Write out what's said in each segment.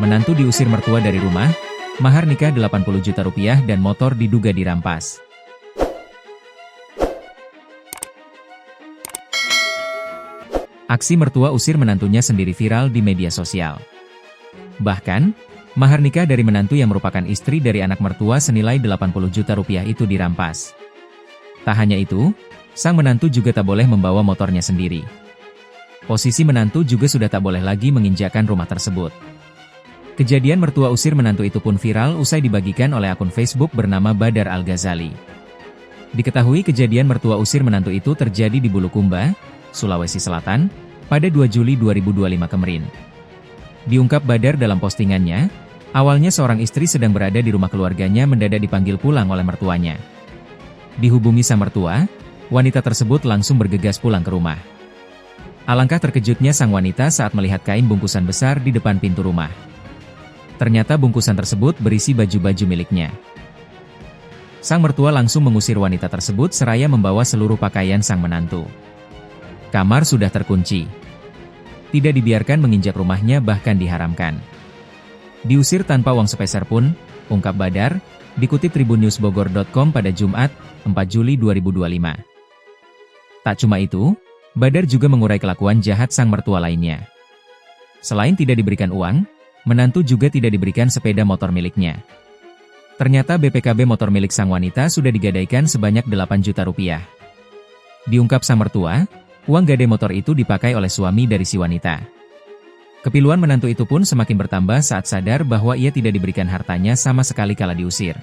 Menantu diusir mertua dari rumah, mahar nikah 80 juta rupiah dan motor diduga dirampas. Aksi mertua usir menantunya sendiri viral di media sosial. Bahkan, mahar nikah dari menantu yang merupakan istri dari anak mertua senilai 80 juta rupiah itu dirampas. Tak hanya itu, sang menantu juga tak boleh membawa motornya sendiri. Posisi menantu juga sudah tak boleh lagi menginjakkan rumah tersebut. Kejadian mertua usir menantu itu pun viral usai dibagikan oleh akun Facebook bernama Badar Al-Ghazali. Diketahui kejadian mertua usir menantu itu terjadi di Bulukumba, Sulawesi Selatan, pada 2 Juli 2025 kemarin. Diungkap Badar dalam postingannya, awalnya seorang istri sedang berada di rumah keluarganya mendadak dipanggil pulang oleh mertuanya. Dihubungi sang mertua, wanita tersebut langsung bergegas pulang ke rumah. Alangkah terkejutnya sang wanita saat melihat kain bungkusan besar di depan pintu rumah. Ternyata bungkusan tersebut berisi baju-baju miliknya. Sang mertua langsung mengusir wanita tersebut seraya membawa seluruh pakaian sang menantu. Kamar sudah terkunci. Tidak dibiarkan menginjak rumahnya, bahkan diharamkan. Diusir tanpa uang sepeser pun, ungkap Badar, dikutip tribunnewsbogor.com pada Jumat, 4 Juli 2025. Tak cuma itu, Badar juga mengurai kelakuan jahat sang mertua lainnya. Selain tidak diberikan uang, menantu juga tidak diberikan sepeda motor miliknya. Ternyata BPKB motor milik sang wanita sudah digadaikan sebanyak 8 juta rupiah. Diungkap sang mertua, uang gade motor itu dipakai oleh suami dari si wanita. Kepiluan menantu itu pun semakin bertambah saat sadar bahwa ia tidak diberikan hartanya sama sekali kala diusir.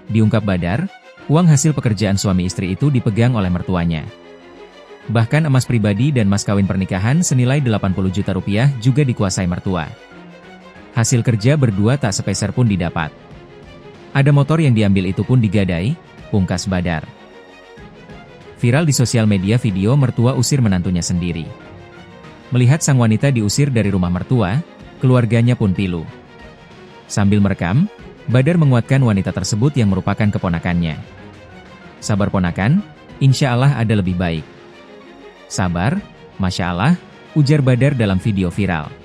Diungkap Badar, uang hasil pekerjaan suami istri itu dipegang oleh mertuanya. Bahkan emas pribadi dan mas kawin pernikahan senilai 80 juta rupiah juga dikuasai mertua. Hasil kerja berdua tak sepeser pun didapat. Ada motor yang diambil itu pun digadai, pungkas Badar. Viral di sosial media video mertua usir menantunya sendiri. Melihat sang wanita diusir dari rumah mertua, keluarganya pun pilu. Sambil merekam, Badar menguatkan wanita tersebut yang merupakan keponakannya. Sabar ponakan, insya Allah ada lebih baik. Sabar, Masya Allah, ujar Badar dalam video viral.